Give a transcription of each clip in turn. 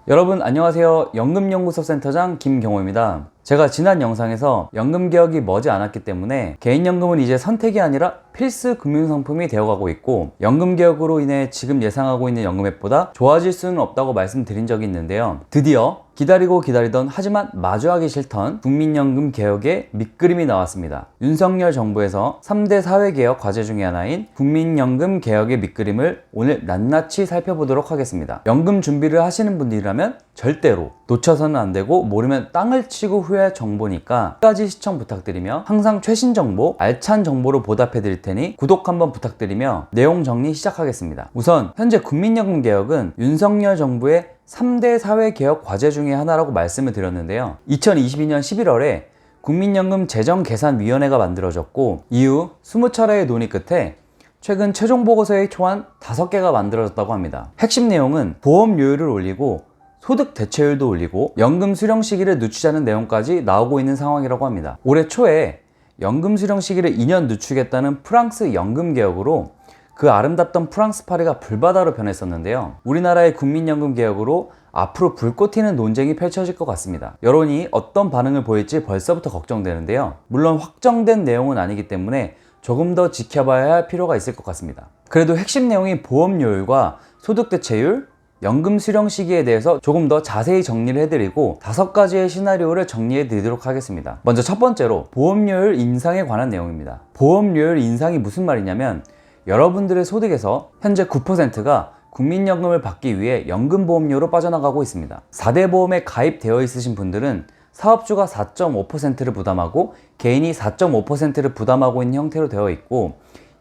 여러분 안녕하세요. 연금연구소 센터장 김경호입니다. 제가 지난 영상에서 연금개혁이 머지않았기 때문에 개인연금은 이제 선택이 아니라 필수 금융상품이 되어가고 있고, 연금개혁으로 인해 지금 예상하고 있는 연금액보다 좋아질 수는 없다고 말씀드린 적이 있는데요. 드디어 기다리고 기다리던 하지만 마주하기 싫던 국민연금 개혁의 밑그림이 나왔습니다. 윤석열 정부에서 3대 사회개혁 과제 중에 하나인 국민연금 개혁의 밑그림을 오늘 낱낱이 살펴보도록 하겠습니다. 연금 준비를 하시는 분들이라면 절대로 놓쳐서는 안 되고, 모르면 땅을 치고 후회할 정보니까 끝까지 시청 부탁드리며, 항상 최신 정보, 알찬 정보로 보답해 드릴 테니 구독 한번 부탁드리며 내용 정리 시작하겠습니다. 우선 현재 국민연금 개혁은 윤석열 정부의 3대 사회개혁 과제 중에 하나라고 말씀을 드렸는데요. 2022년 11월에 국민연금 재정계산위원회가 만들어졌고, 이후 20차례의 논의 끝에 최근 최종 보고서의 초안 5개가 만들어졌다고 합니다. 핵심 내용은 보험료율을 올리고 소득 대체율도 올리고 연금 수령 시기를 늦추자는 내용까지 나오고 있는 상황이라고 합니다. 올해 초에 연금 수령 시기를 2년 늦추겠다는 프랑스 연금 개혁으로 그 아름답던 프랑스 파리가 불바다로 변했었는데요. 우리나라의 국민연금 개혁으로 앞으로 불꽃 튀는 논쟁이 펼쳐질 것 같습니다. 여론이 어떤 반응을 보일지 벌써부터 걱정되는데요. 물론 확정된 내용은 아니기 때문에 조금 더 지켜봐야 할 필요가 있을 것 같습니다. 그래도 핵심 내용인 보험료율과 소득 대체율, 연금 수령 시기에 대해서 조금 더 자세히 정리를 해드리고 5가지의 시나리오를 정리해 드리도록 하겠습니다. 먼저 첫 번째로 보험료율 인상에 관한 내용입니다. 보험료율 인상이 무슨 말이냐면, 여러분들의 소득에서 현재 9%가 국민연금을 받기 위해 연금보험료로 빠져나가고 있습니다. 4대 보험에 가입되어 있으신 분들은 사업주가 4.5%를 부담하고 개인이 4.5%를 부담하고 있는 형태로 되어 있고,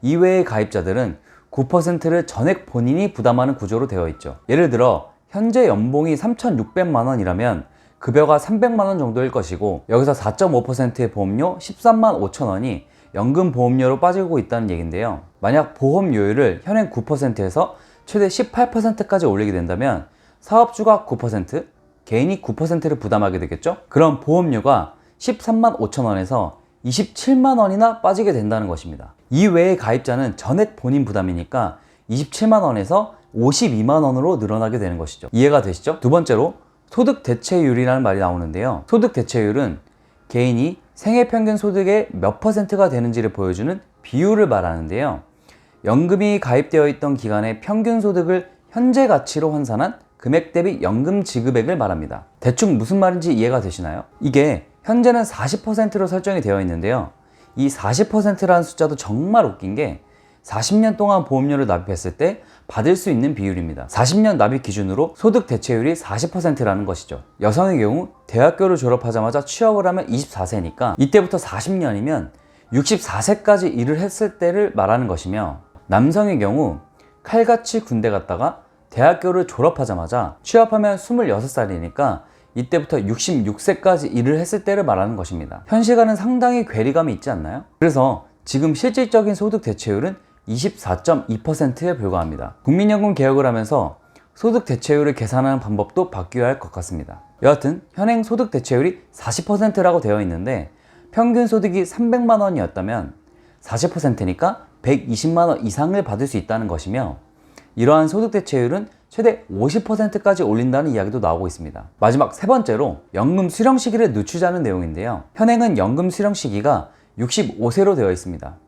이외의 가입자들은 9%를 전액 본인이 부담하는 구조로 되어 있죠. 예를 들어 현재 연봉이 3,600만 원이라면 급여가 300만 원 정도일 것이고, 여기서 4.5%의 보험료 13만 5천 원이 연금 보험료로 빠지고 있다는 얘기인데요. 만약 보험료율을 현행 9%에서 최대 18%까지 올리게 된다면 사업주가 9%, 개인이 9%를 부담하게 되겠죠? 그럼 보험료가 13만 5천 원에서 27만 원이나 빠지게 된다는 것입니다. 이외의 가입자는 전액 본인 부담이니까 27만 원에서 52만 원으로 늘어나게 되는 것이죠. 이해가 되시죠? 두 번째로 소득 대체율이라는 말이 나오는데요. 소득 대체율은 개인이 생애 평균 소득의 몇 %가 되는지를 보여주는 비율을 말하는데요. 연금이 가입되어 있던 기간의 평균 소득을 현재 가치로 환산한 금액 대비 연금 지급액을 말합니다. 대충 무슨 말인지 이해가 되시나요? 이게 현재는 40%로 설정이 되어 있는데요. 이 40%라는 숫자도 정말 웃긴 게 40년 동안 보험료를 납입했을 때 받을 수 있는 비율입니다. 40년 납입 기준으로 소득 대체율이 40%라는 것이죠. 여성의 경우 대학교를 졸업하자마자 취업을 하면 24세니까 이때부터 40년이면 64세까지 일을 했을 때를 말하는 것이며, 남성의 경우 칼같이 군대 갔다가 대학교를 졸업하자마자 취업하면 26살이니까 이때부터 66세까지 일을 했을 때를 말하는 것입니다. 현실과는 상당히 괴리감이 있지 않나요? 그래서 지금 실질적인 소득 대체율은 24.2%에 불과합니다. 국민연금 개혁을 하면서 소득 대체율을 계산하는 방법도 바뀌어야 할 것 같습니다. 여하튼 현행 소득 대체율이 40%라고 되어 있는데, 평균 소득이 300만 원이었다면 40%니까 120만 원 이상을 받을 수 있다는 것이며, 이러한 소득 대체율은 최대 50%까지 올린다는 이야기도 나오고 있습니다. 마지막 세 번째로 연금 수령 시기를 늦추자는 내용인데요. 현행은 연금 수령 시기가 65세로 되어 있습니다.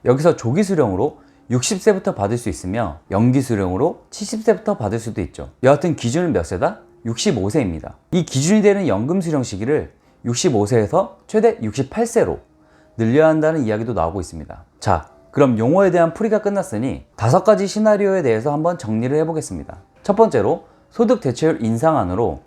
여기서 조기 수령으로 60세부터 받을 수 있으며 연기 수령으로 70세부터 받을 수도 있죠. 여하튼 기준은 몇 세다? 65세입니다. 이 기준이 되는 연금 수령 시기를 65세에서 최대 68세로 늘려야 한다는 이야기도 나오고 있습니다. 자, 그럼 용어에 대한 풀이가 끝났으니 5가지 시나리오에 대해서 한번 정리를 해보겠습니다. 첫 번째로 소득 대체율 인상안으로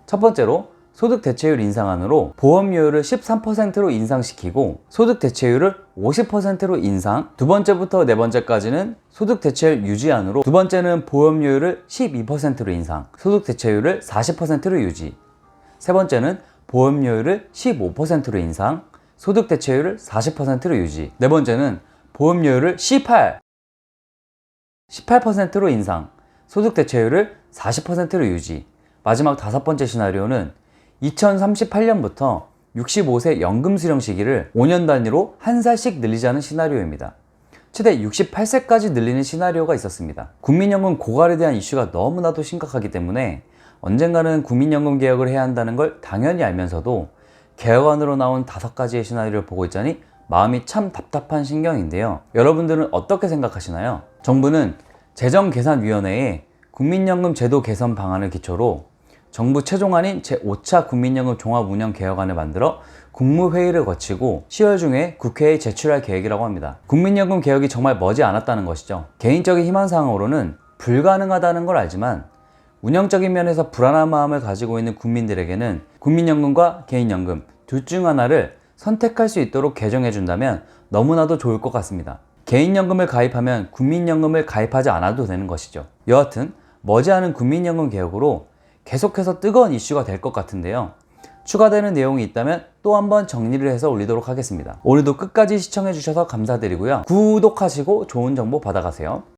보험료율을 13%로 인상시키고 소득 대체율을 50%로 인상, 두 번째부터 네 번째까지는 소득 대체율 유지안으로, 두 번째는 보험료율을 12%로 인상, 소득 대체율을 40%로 유지, 세 번째는 보험료율을 15%로 인상, 소득 대체율을 40%로 유지, 네 번째는 보험료율을 18%로 인상, 소득 대체율을 40%로 유지, 마지막 5번째 시나리오는 2038년부터 65세 연금 수령 시기를 5년 단위로 한 살씩 늘리자는 시나리오입니다. 최대 68세까지 늘리는 시나리오가 있었습니다. 국민연금 고갈에 대한 이슈가 너무나도 심각하기 때문에 언젠가는 국민연금 개혁을 해야 한다는 걸 당연히 알면서도 개혁안으로 나온 5가지의 시나리오를 보고 있자니 마음이 참 답답한 심경인데요. 여러분들은 어떻게 생각하시나요? 정부는 재정계산위원회에 국민연금 제도 개선 방안을 기초로 정부 최종안인 제5차 국민연금 종합운영개혁안을 만들어 국무회의를 거치고 10월 중에 국회에 제출할 계획이라고 합니다. 국민연금 개혁이 정말 머지 않았다는 것이죠. 개인적인 희망사항으로는 불가능하다는 걸 알지만 운영적인 면에서 불안한 마음을 가지고 있는 국민들에게는 국민연금과 개인연금 둘 중 하나를 선택할 수 있도록 개정해준다면 너무나도 좋을 것 같습니다. 개인연금을 가입하면 국민연금을 가입하지 않아도 되는 것이죠. 여하튼 머지않은 국민연금 개혁으로 계속해서 뜨거운 이슈가 될 것 같은데요. 추가되는 내용이 있다면 또 한번 정리를 해서 올리도록 하겠습니다. 오늘도 끝까지 시청해주셔서 감사드리고요. 구독하시고 좋은 정보 받아가세요.